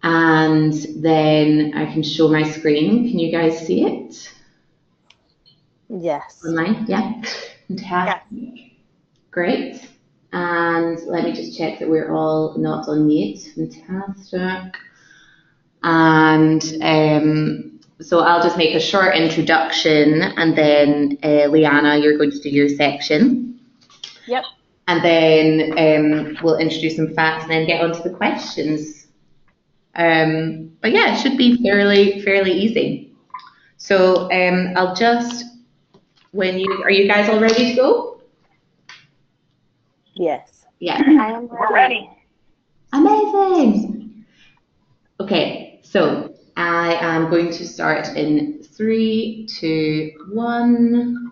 And then I can show my screen. Can you guys see it? Yes. Online? Yeah. Fantastic. Yes. Great. And let me just check that we're all not on mute. Fantastic. And so I'll just make a short introduction, and then Liana, you're going to do your section. Yep. And then we'll introduce some facts and then get on to the questions. But yeah, it should be fairly easy. So I'll just, are you guys all ready to go? Yes. Yeah. I am ready. Amazing. Okay, so I am going to start in 3, 2, 1.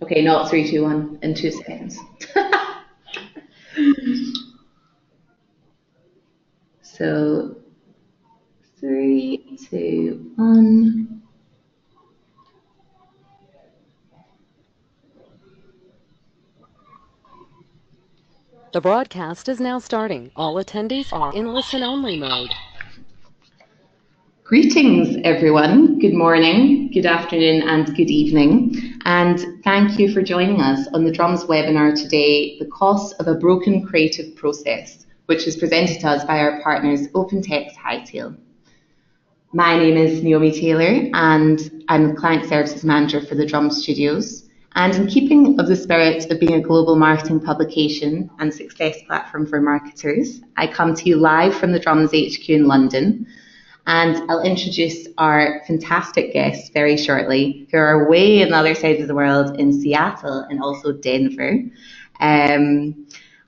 Okay, not 3, 2, 1 in 2 seconds. So 3, 2, 1. The broadcast is now starting. All attendees are in listen-only mode. Greetings, everyone. Good morning, good afternoon, and good evening. And thank you for joining us on the Drums webinar today, The Cost of a Broken Creative Process, which is presented to us by our partners, OpenText Hightail. My name is Naomi Taylor, and I'm the Client Services Manager for the Drum Studios. And in keeping of the spirit of being a global marketing publication and success platform for marketers, I come to you live from the Drums HQ in London. And I'll introduce our fantastic guests very shortly, who are way on the other side of the world in Seattle and also Denver.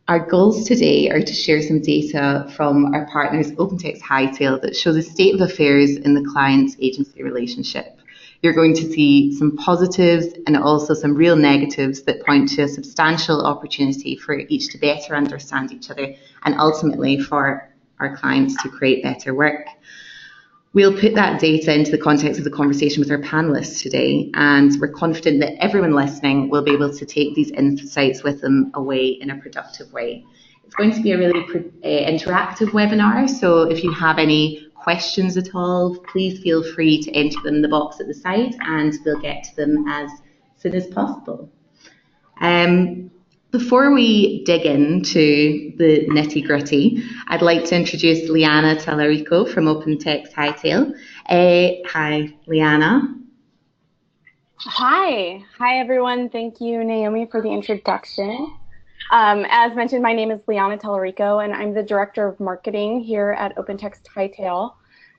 Our goals today are to share some data from our partners OpenText Hightail that show the state of affairs in the client-agency relationship. You're going to see some positives and also some real negatives that point to a substantial opportunity for each to better understand each other and ultimately for our clients to create better work. We'll put that data into the context of the conversation with our panelists today, and we're confident that everyone listening will be able to take these insights with them away in a productive way. It's going to be a really interactive webinar, so if you have any questions at all, please feel free to enter them in the box at the side, and we'll get to them as soon as possible. Before we dig into the nitty-gritty, I'd like to introduce Liana Tallarico from OpenText Hightail. Hi, Liana. Hi everyone. Thank you, Naomi, for the introduction. As mentioned, my name is Liana Tallarico, and I'm the Director of Marketing here at OpenText Hightail.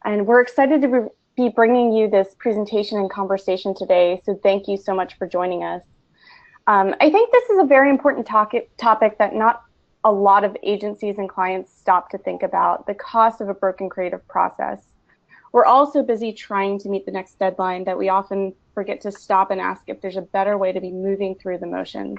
And we're excited to be bringing you this presentation and conversation today, so thank you so much for joining us. I think this is a very important topic that not a lot of agencies and clients stop to think about, the cost of a broken creative process. We're also busy trying to meet the next deadline that we often forget to stop and ask if there's a better way to be moving through the motions.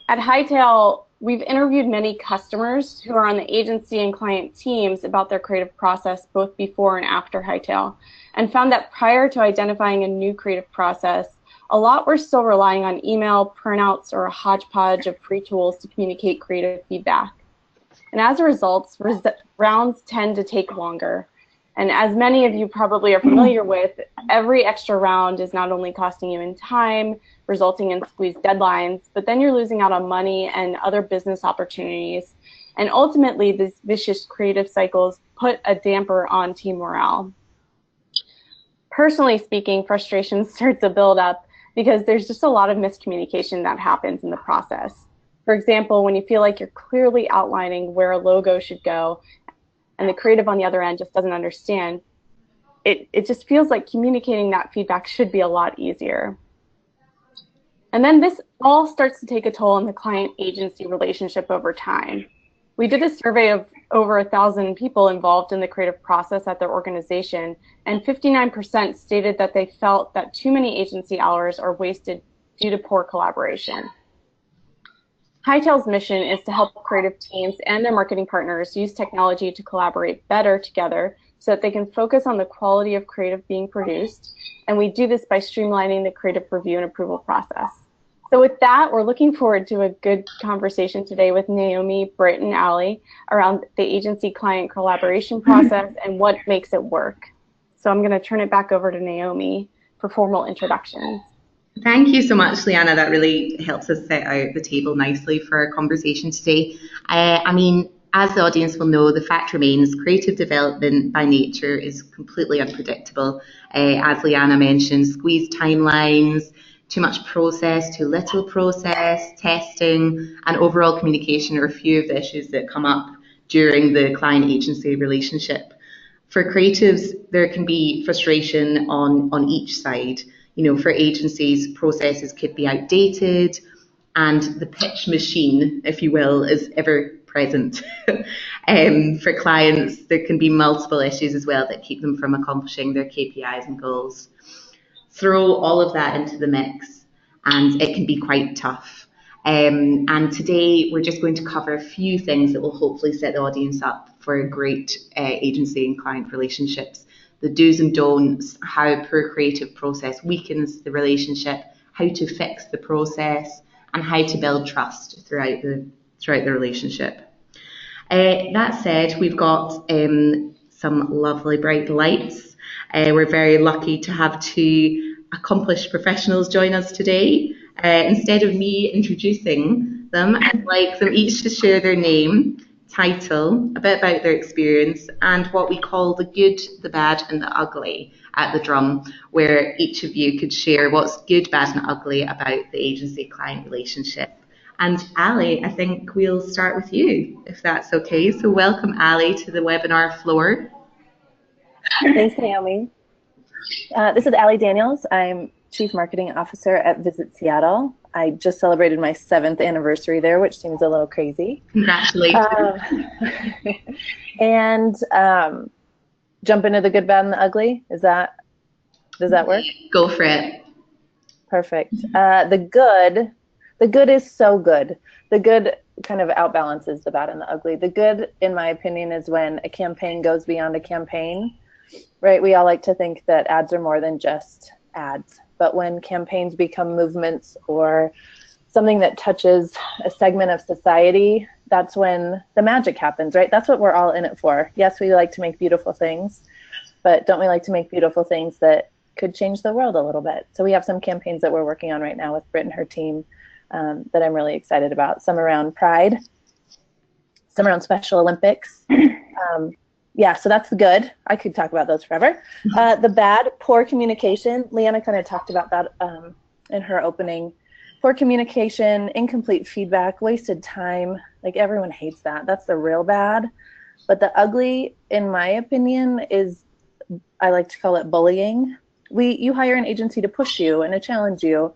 At Hightail, we've interviewed many customers who are on the agency and client teams about their creative process both before and after Hightail, and found that prior to identifying a new creative process, a lot were still relying on email, printouts, or a hodgepodge of free tools to communicate creative feedback. And as a result, rounds tend to take longer. And as many of you probably are familiar with, every extra round is not only costing you in time, resulting in squeezed deadlines, but then you're losing out on money and other business opportunities. And ultimately, these vicious creative cycles put a damper on team morale. Personally speaking, frustration starts to build up because there's just a lot of miscommunication that happens in the process. For example, when you feel like you're clearly outlining where a logo should go and the creative on the other end just doesn't understand, it just feels like communicating that feedback should be a lot easier. And then this all starts to take a toll on the client-agency relationship over time. We did a survey of over 1,000 people involved in the creative process at their organization, and 59% stated that they felt that too many agency hours are wasted due to poor collaboration. Hightail's mission is to help creative teams and their marketing partners use technology to collaborate better together so that they can focus on the quality of creative being produced. And we do this by streamlining the creative review and approval process. So with that, we're looking forward to a good conversation today with Naomi, Britt, and Allie around the agency-client collaboration process and what makes it work. So I'm going to turn it back over to Naomi for formal introductions. Thank you so much, Liana. That really helps us set out the table nicely for our conversation today. As the audience will know, the fact remains creative development by nature is completely unpredictable. As Liana mentioned, squeezed timelines, too much process, too little process, testing, and overall communication are a few of the issues that come up during the client-agency relationship. For creatives, there can be frustration on each side. For agencies, processes could be outdated, and the pitch machine, if you will, is ever present. For clients, there can be multiple issues as well that keep them from accomplishing their KPIs and goals. Throw all of that into the mix, and it can be quite tough. And today, we're just going to cover a few things that will hopefully set the audience up for a great agency and client relationships. The do's and don'ts, how a poor creative process weakens the relationship, how to fix the process, and how to build trust throughout the relationship. That said, we've got some lovely bright lights. We're very lucky to have two accomplished professionals join us today. Instead of me introducing them, I'd like them each to share their name, title, a bit about their experience, and what we call the good, the bad, and the ugly at the Drum, where each of you could share what's good, bad, and ugly about the agency-client relationship. And Allie, I think we'll start with you, if that's okay. So welcome, Allie, to the webinar floor. Thanks, Naomi. This is Allie Daniels. I'm Chief Marketing Officer at Visit Seattle. I just celebrated my 7th anniversary there, which seems a little crazy. Congratulations. And jump into the good, bad, and the ugly. Does that work? Go for it. Perfect. The good is so good. The good kind of outbalances the bad and the ugly. The good, in my opinion, is when a campaign goes beyond a campaign, right? We all like to think that ads are more than just ads. But when campaigns become movements or something that touches a segment of society, that's when the magic happens, right? That's what we're all in it for. Yes, we like to make beautiful things, but don't we like to make beautiful things that could change the world a little bit? So we have some campaigns that we're working on right now with Britt and her team that I'm really excited about. Some around Pride, some around Special Olympics. Yeah, so that's the good. I could talk about those forever. The bad, poor communication. Liana kind of talked about that in her opening. Poor communication, incomplete feedback, wasted time. Like, everyone hates that. That's the real bad. But the ugly, in my opinion, is, I like to call it bullying. You hire an agency to push you and to challenge you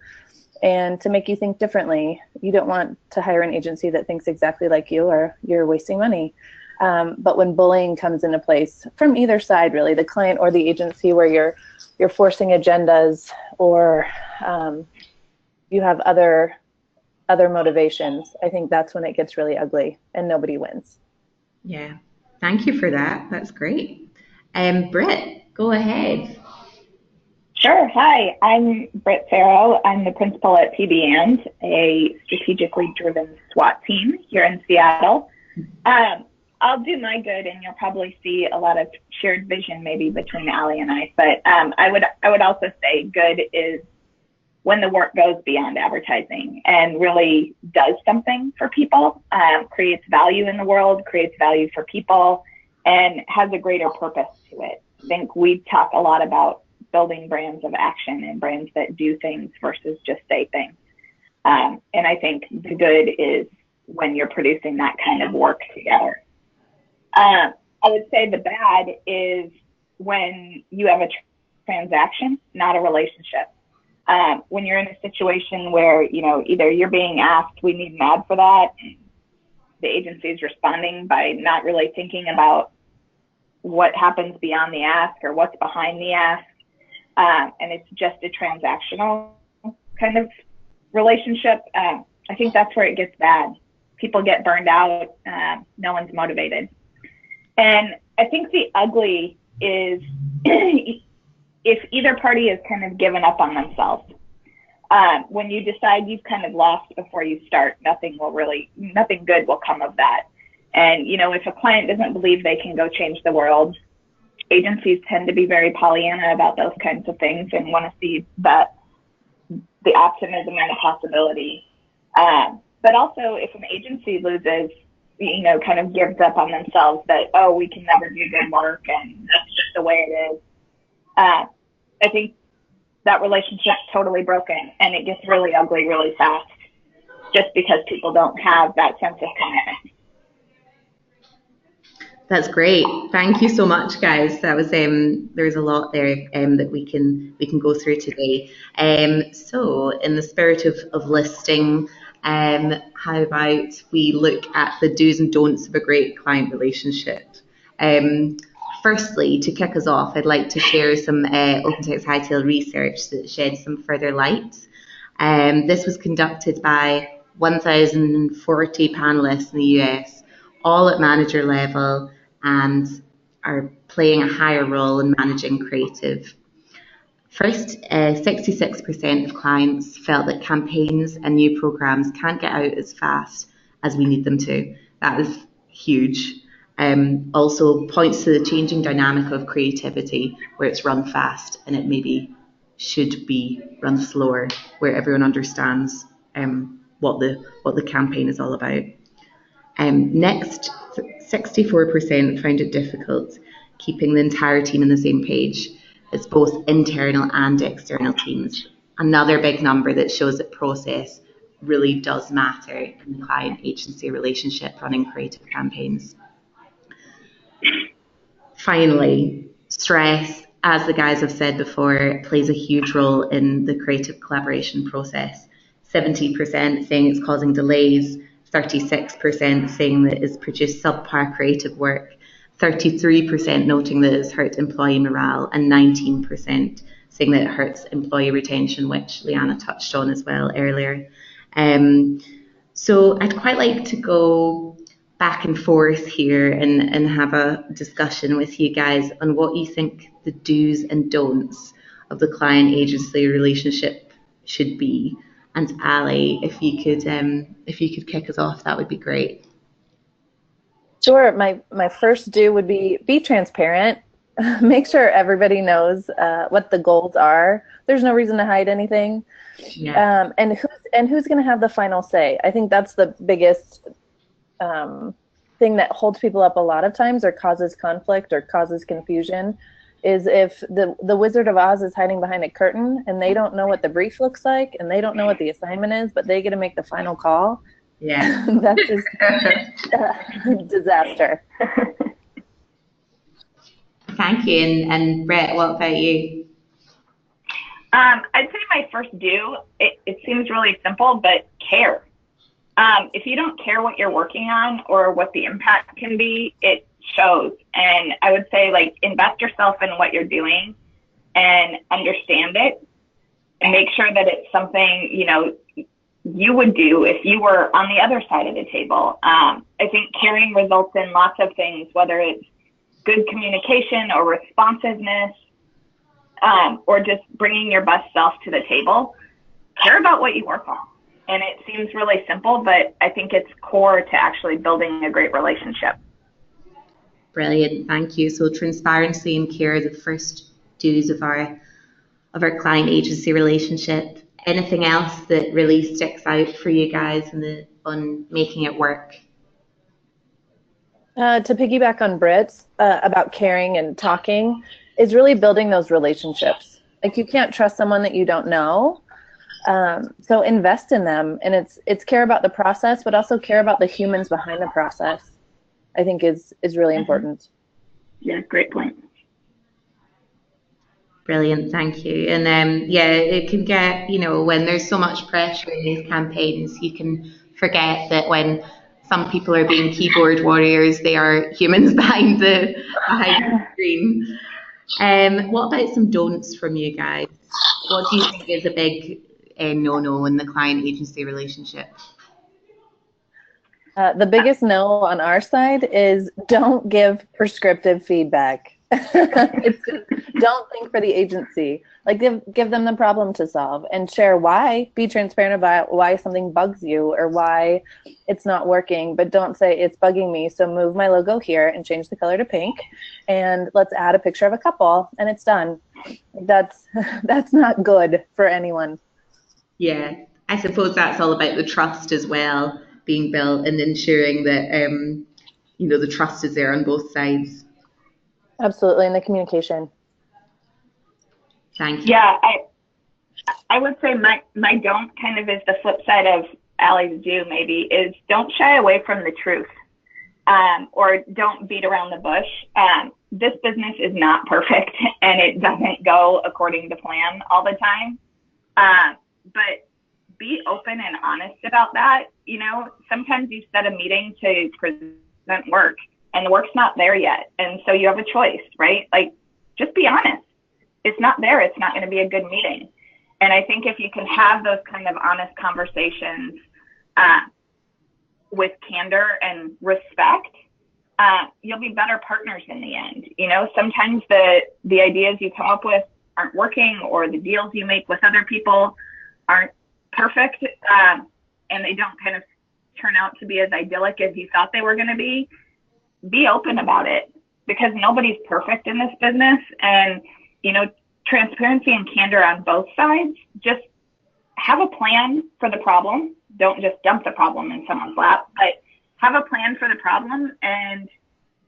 and to make you think differently. You don't want to hire an agency that thinks exactly like you, or you're wasting money. But when bullying comes into place from either side, really, the client or the agency, where you're forcing agendas, or you have other motivations, I think that's when it gets really ugly and nobody wins. Yeah, thank you for that. That's great. Britt, go ahead. Sure. Hi, I'm Britt Farrow. I'm the principal at PB&, a strategically driven SWAT team here in Seattle. I'll do my good, and you'll probably see a lot of shared vision maybe between Allie and I. But I would also say good is when the work goes beyond advertising and really does something for people, creates value in the world, creates value for people, and has a greater purpose to it. I think we talk a lot about building brands of action and brands that do things versus just say things. And I think the good is when you're producing that kind of work together. I would say the bad is when you have a transaction, not a relationship. When you're in a situation where, either you're being asked, we need an ad for that, the agency is responding by not really thinking about what happens beyond the ask or what's behind the ask. And it's just a transactional kind of relationship. I think that's where it gets bad. People get burned out. No one's motivated. And I think the ugly is if either party has kind of given up on themselves. When you decide you've kind of lost before you start, nothing good will come of that. And, if a client doesn't believe they can go change the world, agencies tend to be very Pollyanna about those kinds of things and want to see that the optimism and the possibility. But also, if an agency loses, kind of gives up on themselves that, oh, we can never do good work and that's just the way it is, I think that relationship's totally broken and it gets really ugly really fast just because people don't have that sense of commitment. That's great. Thank you so much, guys. That was there's a lot there that we can go through today. So in the spirit of listing, how about we look at the do's and don'ts of a great client relationship? Firstly, to kick us off, I'd like to share some OpenText Hightail research that sheds some further light. This was conducted by 1,040 panelists in the US, all at manager level, and are playing a higher role in managing creative. First, 66% of clients felt that campaigns and new programs can't get out as fast as we need them to. That is huge. Also points to the changing dynamic of creativity, where it's run fast and it maybe should be run slower, where everyone understands what the campaign is all about. Next, 64% found it difficult keeping the entire team on the same page. It's both internal and external teams. Another big number that shows that process really does matter in the client-agency relationship running creative campaigns. Finally, stress, as the guys have said before, plays a huge role in the creative collaboration process. 70% saying it's causing delays, 36% saying that it's produced subpar creative work, 33% noting that it's hurt employee morale, and 19% saying that it hurts employee retention, which Liana touched on as well earlier. So I'd quite like to go back and forth here and have a discussion with you guys on what you think the do's and don'ts of the client-agency relationship should be. And Ali, if you could kick us off, that would be great. Sure. My first do would be transparent. Make sure everybody knows what the goals are. There's no reason to hide anything. Yeah. And who's going to have the final say? I think that's the biggest thing that holds people up a lot of times, or causes conflict or causes confusion, is if the Wizard of Oz is hiding behind a curtain and they don't know what the brief looks like and they don't know what the assignment is, but they get to make the final call. Yeah, that's just disaster. Thank you. And Brett, what about you? I'd say my first do, it seems really simple, but care. If you don't care what you're working on or what the impact can be, it shows. And I would say, invest yourself in what you're doing and understand it and make sure that it's something, you would do if you were on the other side of the table. I think caring results in lots of things, whether it's good communication or responsiveness, or just bringing your best self to the table. Care about what you work on. And it seems really simple, but I think it's core to actually building a great relationship. Brilliant, thank you. So transparency and care are the first do's of our client agency relationship. Anything else that really sticks out for you guys on making it work? To piggyback on Britt's about caring and talking, is really building those relationships. You can't trust someone that you don't know. So invest in them, and it's care about the process, but also care about the humans behind the process. I think is really important. Yeah, great point. Brilliant, thank you. And it can get, when there's so much pressure in these campaigns, you can forget that when some people are being keyboard warriors, they are humans behind the screen. What about some don'ts from you guys? What do you think is a big no-no in the client-agency relationship? The biggest no on our side is don't give prescriptive feedback. It's just, don't think for the agency. Like give them the problem to solve and share why. Be transparent about why something bugs you or why it's not working, but don't say it's bugging me, so move my logo here and change the color to pink and let's add a picture of a couple and it's done. That's not good for anyone. Yeah, I suppose that's all about the trust as well being built and ensuring that the trust is there on both sides. Absolutely, and the communication. Thank you. Yeah, I would say my don't kind of is the flip side of Allie's do maybe is don't shy away from the truth, or don't beat around the bush. This business is not perfect and it doesn't go according to plan all the time. But be open and honest about that. Sometimes you set a meeting to present work and the work's not there yet. And so you have a choice, right? Like, just be honest. It's not there. It's not going to be a good meeting. And I think if you can have those kind of honest conversations with candor and respect, you'll be better partners in the end. Sometimes the ideas you come up with aren't working, or the deals you make with other people aren't perfect, and they don't kind of turn out to be as idyllic as you thought they were going to be. Be open about it, because nobody's perfect in this business. And, transparency and candor on both sides. Just have a plan for the problem. Don't just dump the problem in someone's lap, but have a plan for the problem and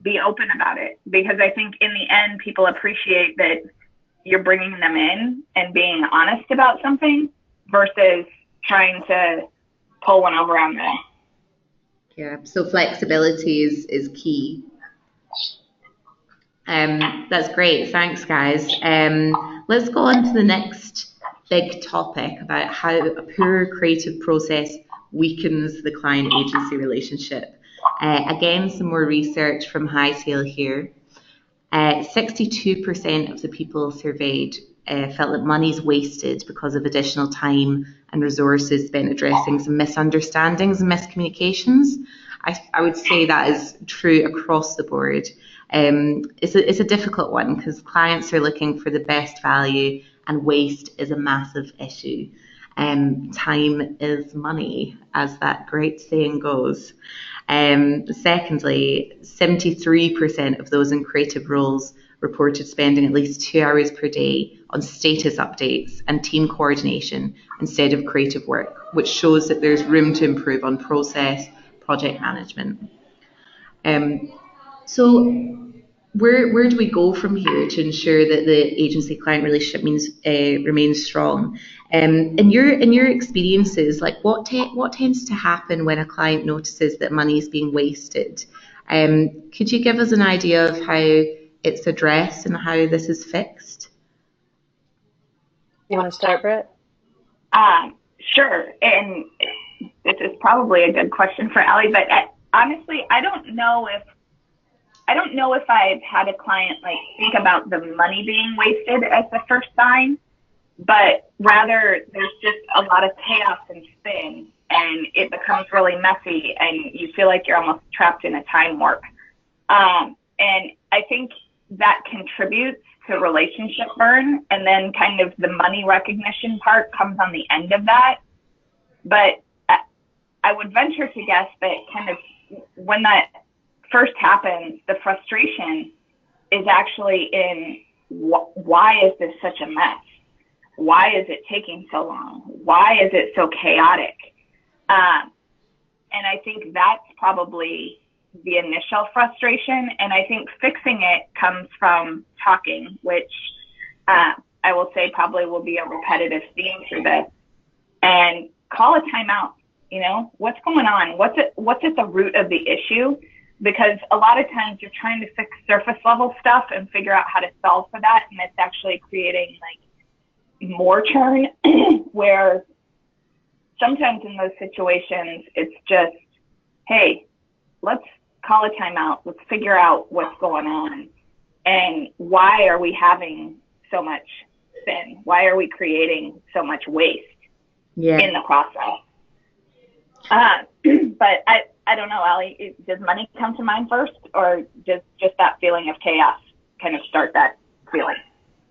be open about it. Because I think in the end, people appreciate that you're bringing them in and being honest about something versus trying to pull one over on them. Yeah, so flexibility is key. That's great. Thanks, guys. Let's go on to the next big topic about how a poor creative process weakens the client-agency relationship. Again, some more research from Hightail here. 62% of the people surveyed felt that money's wasted because of additional time and resources spent addressing some misunderstandings and miscommunications. I would say that is true across the board. It's a difficult one because clients are looking for the best value and waste is a massive issue. Time is money, as that great saying goes. Secondly, 73% of those in creative roles reported spending at least 2 hours per day on status updates and team coordination instead of creative work, which shows that there's room to improve on process, project management. So where do we go from here to ensure that the agency-client relationship remains strong? In your experiences, like what tends to happen when a client notices that money is being wasted? Could you give us an idea of how it's addressed and how this is fixed? You want to start, Britt? Sure. And this is probably a good question for Allie, but honestly, I don't know if I've had a client think about the money being wasted as the first sign, but rather there's just a lot of chaos and spin, and it becomes really messy, and you feel like you're almost trapped in a time warp. And I think that contributes to relationship burn, and then kind of the money recognition part comes on the end of that. But I would venture to guess that kind of when that first happens, the frustration is actually in why is this such a mess? Why is it taking so long? Why is it so chaotic? And I think that's probably the initial frustration. And I think fixing it comes from talking, which I will say probably will be a repetitive theme through this. And call a timeout. What's going on? What's at the root of the issue? Because a lot of times you're trying to fix surface level stuff and figure out how to solve for that, and it's actually creating more churn where sometimes in those situations it's just, hey, let's call a timeout, let's figure out what's going on and why are we having so much spin? Why are we creating so much waste in the process? But I don't know, Allie, does money come to mind first, or just that feeling of chaos? kind of start that feeling.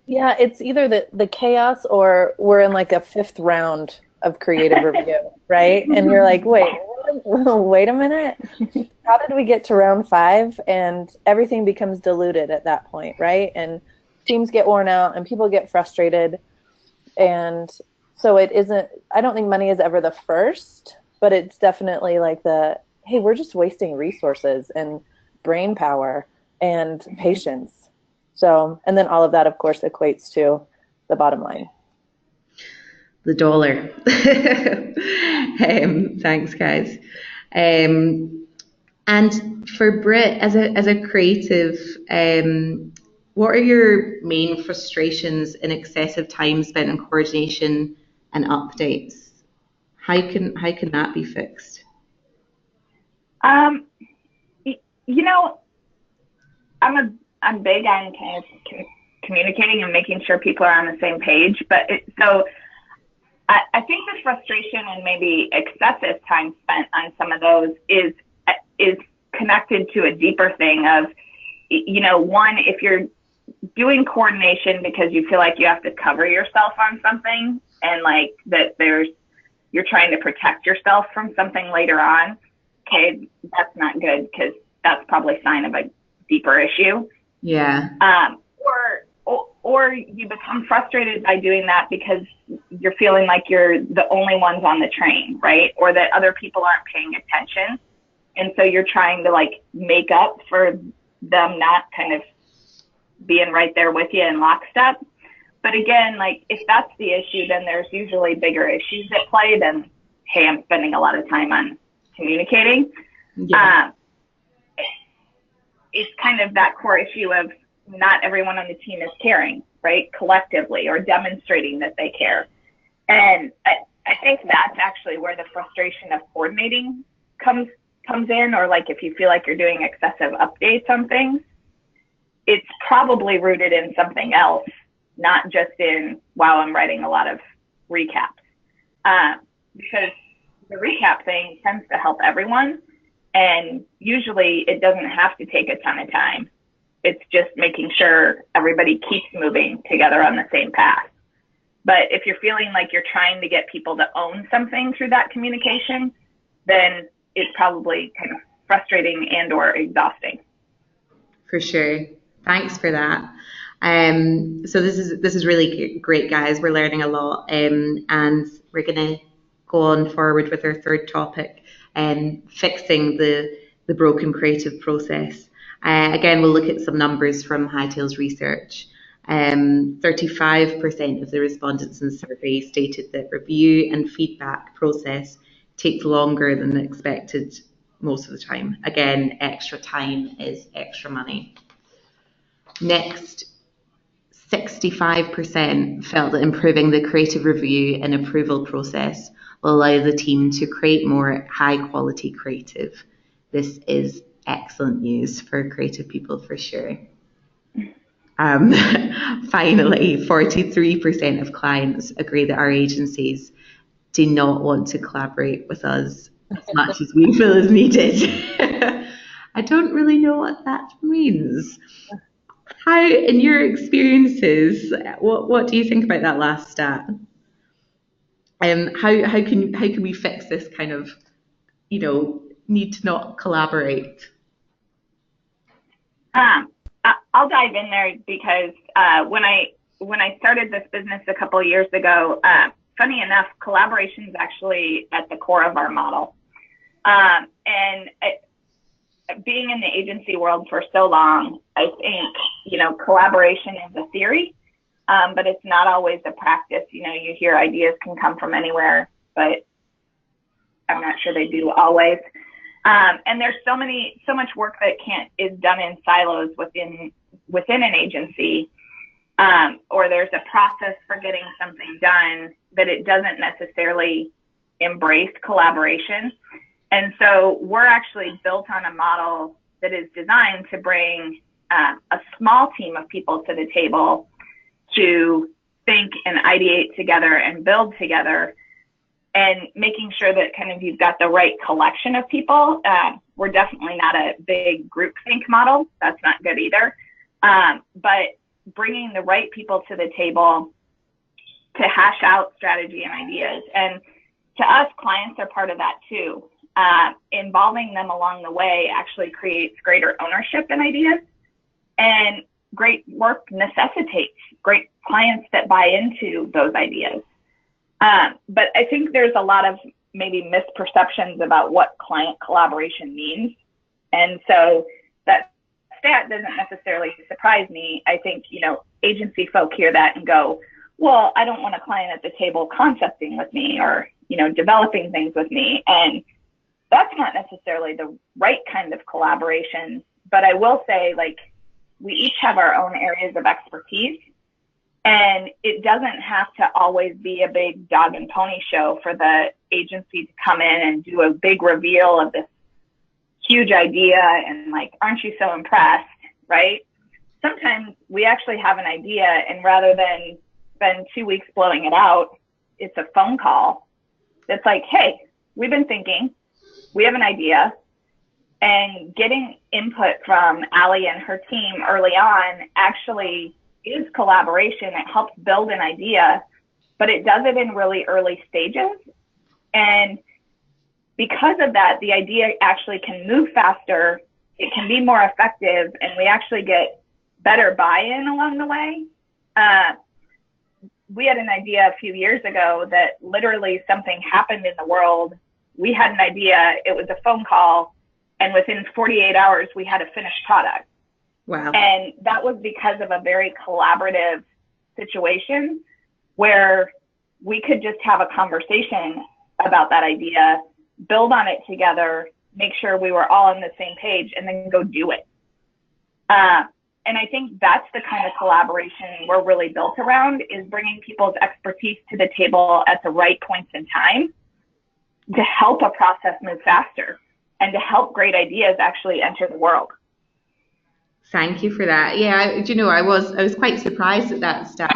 Yeah, it's either the chaos or we're in like a fifth round of creative review, right? And you're like, wait a minute. How did we get to round 5? And everything becomes diluted at that point, right? And teams get worn out and people get frustrated. And so it isn't, I don't think money is ever the first, but it's definitely like hey, we're just wasting resources and brain power and patience. So, and then all of that, of course, equates to the bottom line. The dollar. Thanks, guys. And for Britt, as a creative, what are your main frustrations in excessive time spent on coordination and updates? How can that be fixed? You know, I'm big on kind of communicating and making sure people are on the same page. But so I think the frustration and maybe excessive time spent on some of those is connected to a deeper thing of, you know, one, if you're doing coordination because you feel like you have to cover yourself on something and like that you're trying to protect yourself from something later on, okay, that's not good because that's probably a sign of a deeper issue. Yeah. Or you become frustrated by doing that because you're feeling like you're the only ones on the train, right? Or that other people aren't paying attention. And so you're trying to like make up for them not kind of being right there with you in lockstep. But again, like if that's the issue, then there's usually bigger issues at play than, hey, I'm spending a lot of time on communicating. Yeah. It's kind of that core issue of not everyone on the team is caring, right? Collectively or demonstrating that they care. And I think that's actually where the frustration of coordinating comes in, or like if you feel like you're doing excessive updates on things, it's probably rooted in something else, not just in, wow, I'm writing a lot of recaps. Because the recap thing tends to help everyone. And usually it doesn't have to take a ton of time. It's just making sure everybody keeps moving together on the same path. But if you're feeling like you're trying to get people to own something through that communication, then it's probably kind of frustrating and or exhausting. For sure. Thanks for that. So this is really great, guys. We're learning a lot, and we're going to go on forward with our third topic, fixing the broken creative process. Again, we'll look at some numbers from Hightail's research. 35% of the respondents in the survey stated that review and feedback process takes longer than expected most of the time. Again, extra time is extra money. Next, 65% felt that improving the creative review and approval process will allow the team to create more high-quality creative. This is excellent news for creative people for sure. Finally, 43% of clients agree that our agencies do not want to collaborate with us as much as we feel is needed. I don't really know what that means. How, in your experiences, what do you think about that last stat? How can we fix this kind of, need to not collaborate? I'll dive in there because when I started this business a couple of years ago, funny enough, collaboration is actually at the core of our model. Being in the agency world for so long, I think, collaboration is a theory, but it's not always a practice. You hear ideas can come from anywhere, but I'm not sure they do always. And there's so much work that is done in silos within an agency, or there's a process for getting something done that it doesn't necessarily embrace collaboration. And so we're actually built on a model that is designed to bring a small team of people to the table to think and ideate together and build together, and making sure that kind of you've got the right collection of people. We're definitely not a big group think model. That's not good either. But bringing the right people to the table to hash out strategy and ideas. And to us, clients are part of that too. Involving them along the way actually creates greater ownership in ideas, and great work necessitates great clients that buy into those ideas. But I think there's a lot of maybe misperceptions about what client collaboration means. And so that stat doesn't necessarily surprise me. I think, agency folk hear that and go, well, I don't want a client at the table concepting with me or, developing things with me. And that's not necessarily the right kind of collaboration. But I will say, we each have our own areas of expertise, and it doesn't have to always be a big dog and pony show for the agency to come in and do a big reveal of this huge idea and aren't you so impressed, right? Sometimes we actually have an idea, and rather than spend 2 weeks blowing it out, it's a phone call that's like, hey, we've been thinking, we have an idea. And getting input from Allie and her team early on actually is collaboration. It helps build an idea, but it does it in really early stages. And because of that, the idea actually can move faster, it can be more effective, and we actually get better buy-in along the way. We had an idea a few years ago that literally something happened in the world. We had an idea, it was a phone call, and within 48 hours, we had a finished product. Wow. And that was because of a very collaborative situation where we could just have a conversation about that idea, build on it together, make sure we were all on the same page, and then go do it. And I think that's the kind of collaboration we're really built around, is bringing people's expertise to the table at the right points in time to help a process move faster and to help great ideas actually enter the world. Thank you for that. Yeah, I was quite surprised at that stat.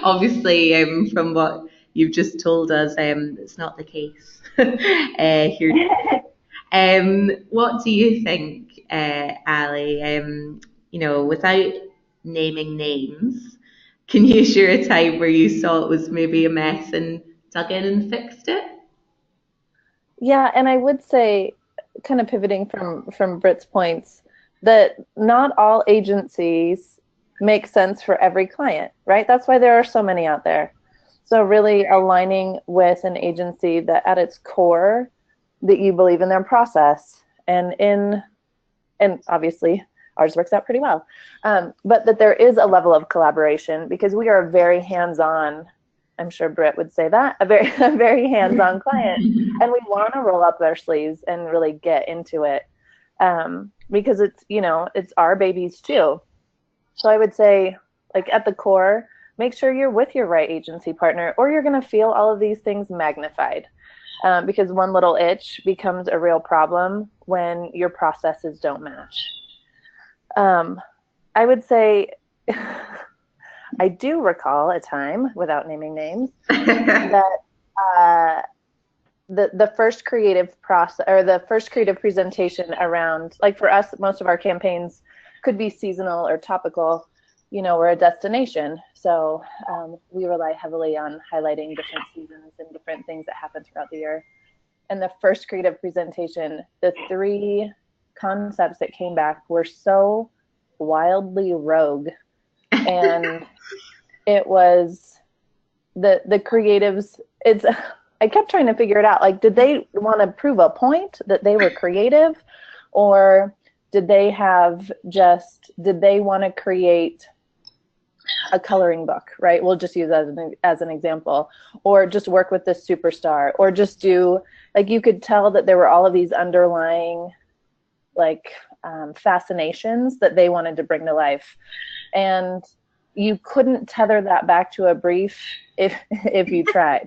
Obviously, from what you've just told us, it's not the case here. What do you think, Ali? Without naming names, can you share a time where you saw it was maybe a mess and dug in and fixed it? Yeah, and I would say, kind of pivoting from Britt's points, that not all agencies make sense for every client, right? That's why there are so many out there. So really aligning with an agency that at its core, that you believe in their process, and obviously ours works out pretty well, but that there is a level of collaboration, because we are very hands-on. I'm sure Britt would say that, a very hands-on client, and we want to roll up our sleeves and really get into it, because it's our babies too. So I would say, at the core, make sure you're with your right agency partner, or you're going to feel all of these things magnified, because one little itch becomes a real problem when your processes don't match. I would say I do recall a time, without naming names, that the first creative process, or the first creative presentation around, for us, most of our campaigns could be seasonal or topical. We're a destination, so we rely heavily on highlighting different seasons and different things that happen throughout the year. And the first creative presentation, the 3 concepts that came back were so wildly rogue, and it was the creatives. I kept trying to figure it out. Did they want to prove a point that they were creative, or did they want to create a coloring book, right? We'll just use as an example, or just work with this superstar, or just do, you could tell that there were all of these underlying fascinations that they wanted to bring to life, and you couldn't tether that back to a brief if you tried.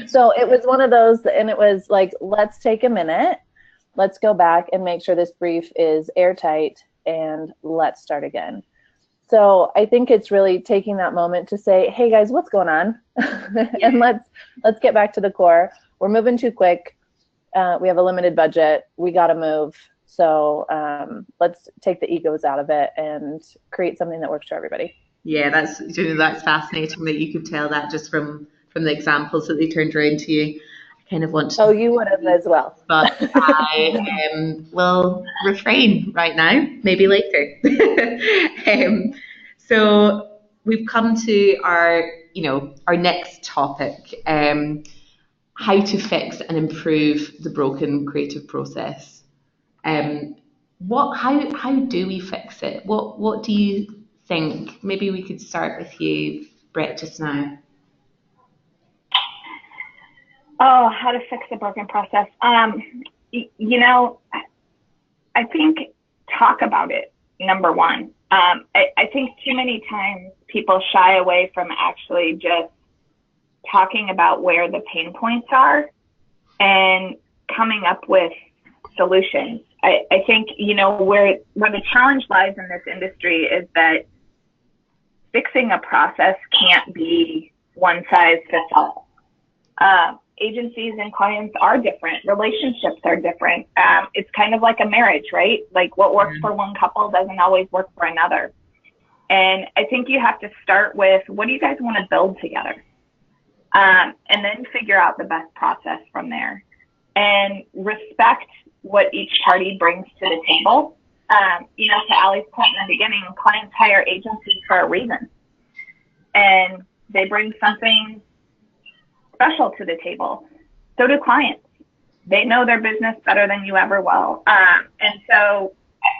So it was one of those, and it was let's take a minute, let's go back and make sure this brief is airtight, and let's start again. So I think it's really taking that moment to say, hey guys, what's going on? And let's get back to the core. We're moving too quick. We have a limited budget. We got to move. So let's take the egos out of it and create something that works for everybody. Yeah, that's fascinating that you could tell that just from the examples that they turned around to you. I kind of want to. Oh, you would have as well. But I will refrain right now, maybe later. So we've come to our next topic, how to fix and improve the broken creative process. How do we fix it? What do you think? Maybe we could start with you, Brett, just now. Oh, how to fix the broken process. I think talk about it, number one. I think too many times people shy away from actually just talking about where the pain points are and coming up with solutions. I think, where the challenge lies in this industry is that fixing a process can't be one size fits all. Agencies and clients are different. Relationships are different. It's kind of like a marriage, right? Like what works for one couple doesn't always work for another. And I think you have to start with, what do you guys want to build together? And then figure out the best process from there. And respect what each party brings to the table. To Allie's point in the beginning, clients hire agencies for a reason. And they bring something special to the table. So do clients. They know their business better than you ever will. And so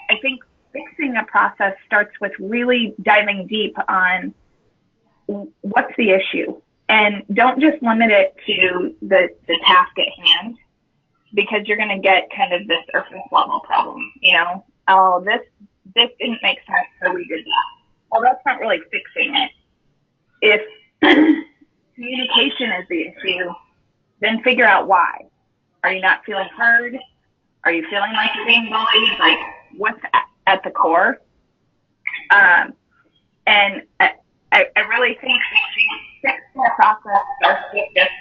I think fixing a process starts with really diving deep on what's the issue. And don't just limit it to the task at hand, because you're going to get kind of this surface level problem. Oh, this didn't make sense, so we did that. Well, that's not really fixing it. If communication is the issue, then figure out why. Are you not feeling heard? Are you feeling like you're being bullied? Like, what's at the core? And I really think fixing the process starts with just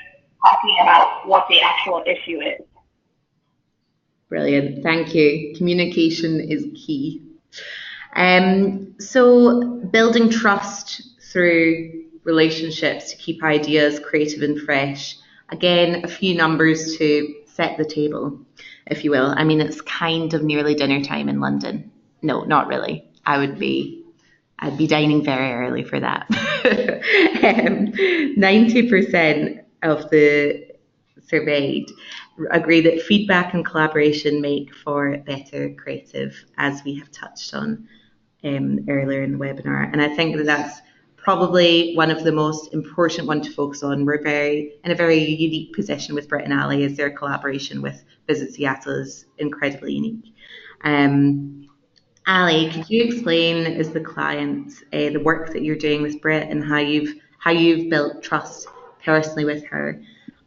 talking about what the actual issue is. Brilliant. Thank you. Communication is key. So building trust through relationships to keep ideas creative and fresh. Again, a few numbers to set the table, if you will. I mean, it's kind of nearly dinner time in London. No, not really. I'd be dining very early for that. 90% of the surveyed agree that feedback and collaboration make for better creative, as we have touched on earlier in the webinar. And I think that that's probably one of the most important ones to focus on. We're in a very unique position with Brett and Allie, as their collaboration with Visit Seattle is incredibly unique. Allie, could you explain, as the client, the work that you're doing with Brett and how you've built trust personally with her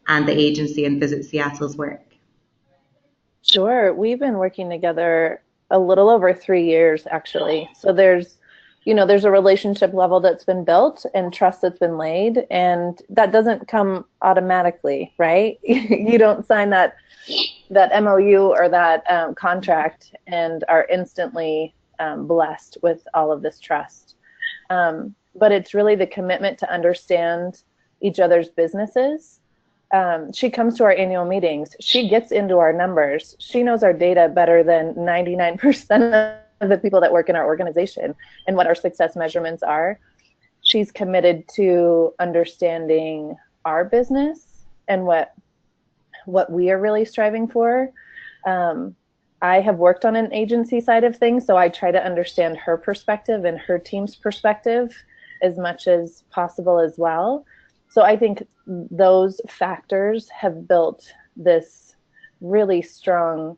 and the agency and Visit Seattle's work? Sure. We've been working together a little over 3 years, actually. So there's a relationship level that's been built and trust that's been laid, and that doesn't come automatically, right? You don't sign that MOU or that contract and are instantly blessed with all of this trust. But it's really the commitment to understand each other's businesses. She comes to our annual meetings. She gets into our numbers. She knows our data better than 99% of the people that work in our organization and what our success measurements are. She's committed to understanding our business and what we are really striving for. I have worked on an agency side of things, so I try to understand her perspective and her team's perspective as much as possible as well. So I think those factors have built this really strong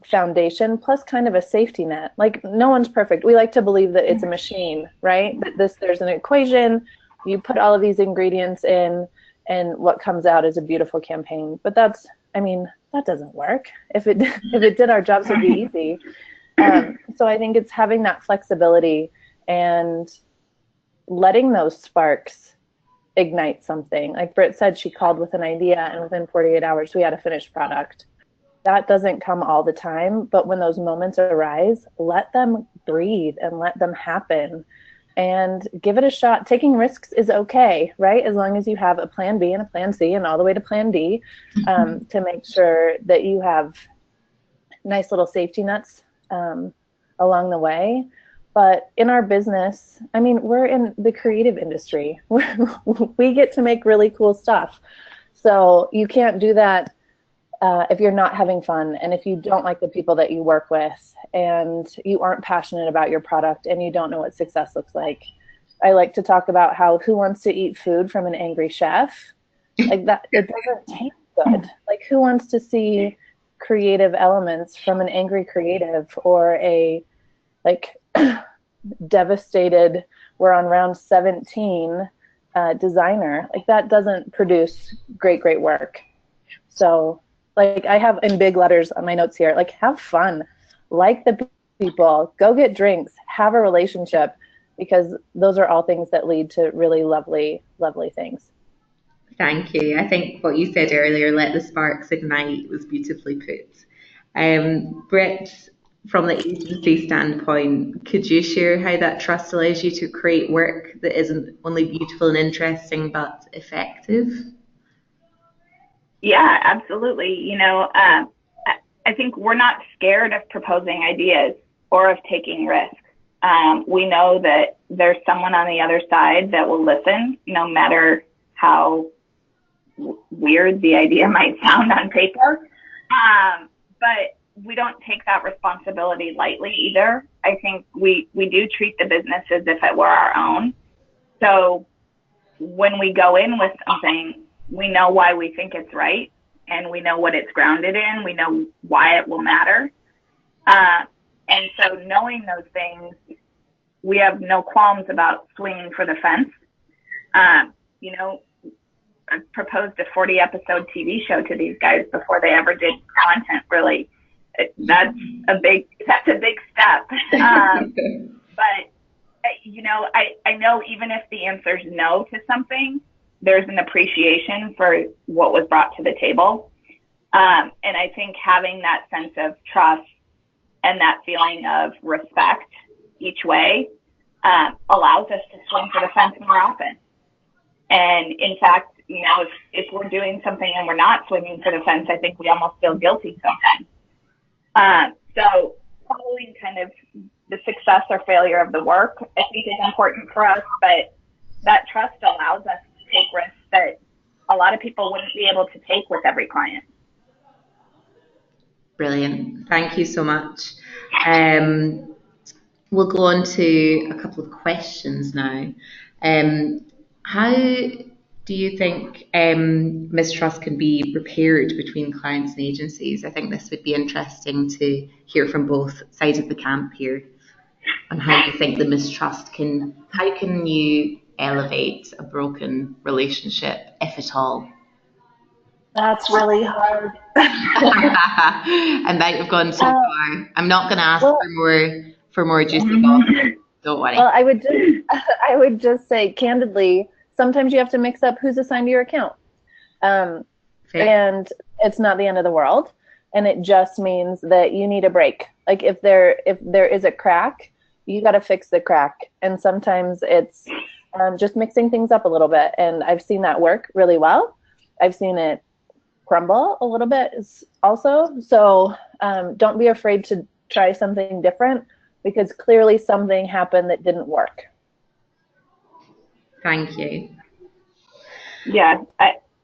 foundation, plus kind of a safety net. Like, no one's perfect. We like to believe that it's a machine, right? That there's an equation, you put all of these ingredients in, and what comes out is a beautiful campaign. But that doesn't work. If it did, our jobs would be easy. So I think it's having that flexibility and letting those sparks ignite something. Like Britt said, she called with an idea, and within 48 hours we had a finished product. that doesn't come all the time, but when those moments arise, let them breathe and let them happen and give it a shot. Taking risks is okay, right? As long as you have a plan B and a plan C and all the way to plan D, to make sure that you have nice little safety nets along the way. But in our business, I mean, we're in the creative industry. We get to make really cool stuff. So you can't do that if you're not having fun, and if you don't like the people that you work with, and you aren't passionate about your product, and you don't know what success looks like. I like to talk about how who wants to eat food from an angry chef? Like that, it doesn't taste good. Like who wants to see creative elements from an angry creative or a like devastated, we're on round 17 designer? Like that doesn't produce great work. So like I have in big letters on my notes here, like have fun, like the people, go get drinks, have a relationship, because those are all things that lead to really lovely things. Thank you. I think what you said earlier, let the sparks ignite, was beautifully put. Britt, from the agency standpoint, could you share how that trust allows you to create work that isn't only beautiful and interesting, but effective? Yeah, absolutely. You know, I think we're not scared of proposing ideas or of taking risks. We know that there's someone on the other side that will listen, no matter how weird the idea might sound on paper. But we don't take that responsibility lightly either. I think we do treat the business as if it were our own. So when we go in with something, we know why we think it's right, and we know what it's grounded in. We know why it will matter. And so knowing those things, we have no qualms about swinging for the fence. You know, I proposed a 40-episode TV show to these guys before they ever did content, really. That's a big step. But, you know, I know even if the answer is no to something, there's an appreciation for what was brought to the table. And I think having that sense of trust and that feeling of respect each way allows us to swing for the fence more often. And in fact, you know, if we're doing something and we're not swinging for the fence, I think we almost feel guilty sometimes. So following kind of the success or failure of the work, I think is important for us, but that trust allows us to take risks that a lot of people wouldn't be able to take with every client. Brilliant. Thank you so much. We'll go on to a couple of questions now. How do you think mistrust can be repaired between clients and agencies? I think this would be interesting to hear from both sides of the camp here, on how you think the mistrust how can you elevate a broken relationship, if at all? That's really hard. I might have gone too far. I'm not going to ask for more juicy balls. Don't worry. Well, I would just say candidly, sometimes you have to mix up who's assigned to your account, and it's not the end of the world. And it just means that you need a break. Like if there is a crack, you got to fix the crack. And sometimes it's just mixing things up a little bit. And I've seen that work really well. I've seen it crumble a little bit also. So don't be afraid to try something different, because clearly something happened that didn't work. Thank you. Yeah,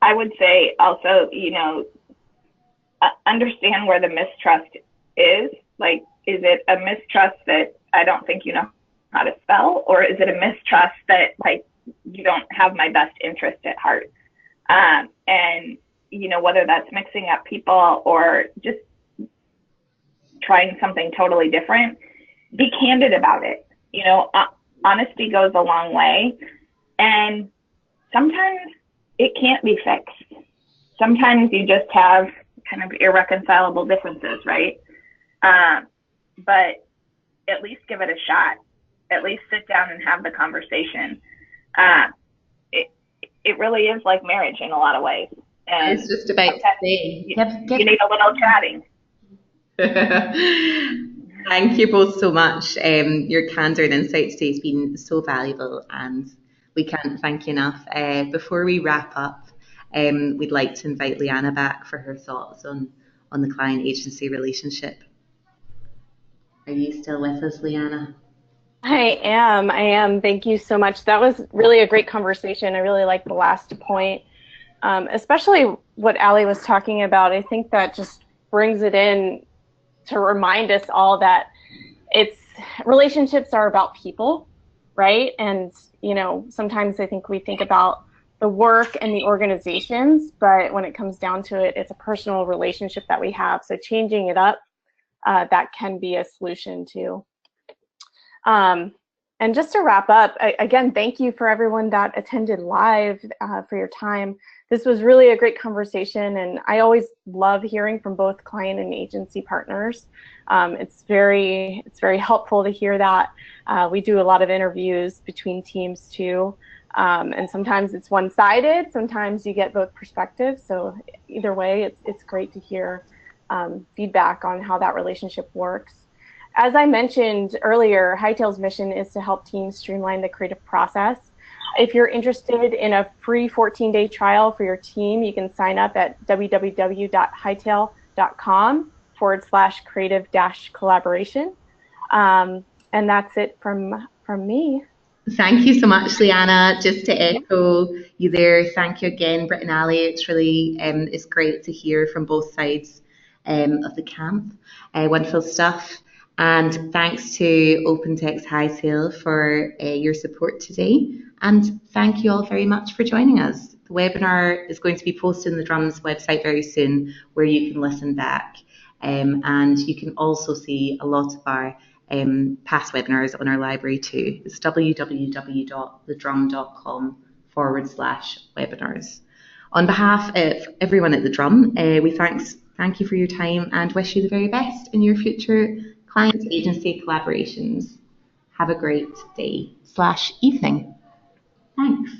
I would say also, you know, understand where the mistrust is. Like, is it a mistrust that I don't think you know how to spell, or is it a mistrust that, like, you don't have my best interest at heart? And, you know, whether that's mixing up people or just trying something totally different, be candid about it. You know, honesty goes a long way. And sometimes it can't be fixed. Sometimes you just have kind of irreconcilable differences, right? But at least give it a shot. At least sit down and have the conversation. It really is like marriage in a lot of ways. And it's just about you need a little chatting. Thank you both so much. Your candor and insight today has been so valuable, and we can't thank you enough. Before we wrap up, we'd like to invite Liana back for her thoughts on the client-agency relationship. Are you still with us, Liana? I am. Thank you so much. That was really a great conversation. I really like the last point, especially what Ali was talking about. I think that just brings it in to remind us all that relationships are about people, right? And, sometimes I think we think about the work and the organizations, but when it comes down to it, it's a personal relationship that we have. So changing it up, that can be a solution too. And just to wrap up, again, thank you for everyone that attended live, for your time. This was really a great conversation, and I always love hearing from both client and agency partners. It's very helpful to hear that. We do a lot of interviews between teams too, and sometimes it's one-sided. Sometimes you get both perspectives. So either way, it's great to hear feedback on how that relationship works. As I mentioned earlier, Hightail's mission is to help teams streamline the creative process. If you're interested in a free 14-day trial for your team, you can sign up at www.hightail.com/creative-collaboration. And that's it from me. Thank you so much, Liana. Just to echo you there, thank you again, Britt and Ali. It's really it's great to hear from both sides of the camp. Wonderful stuff. And thanks to OpenText Hightail for your support today. And thank you all very much for joining us. The webinar is going to be posted on the Drums website very soon, where you can listen back. And you can also see a lot of our past webinars on our library too. It's www.thedrum.com/webinars. On behalf of everyone at the Drum, we thank you for your time and wish you the very best in your future client agency collaborations. Have a great day/evening. Thanks.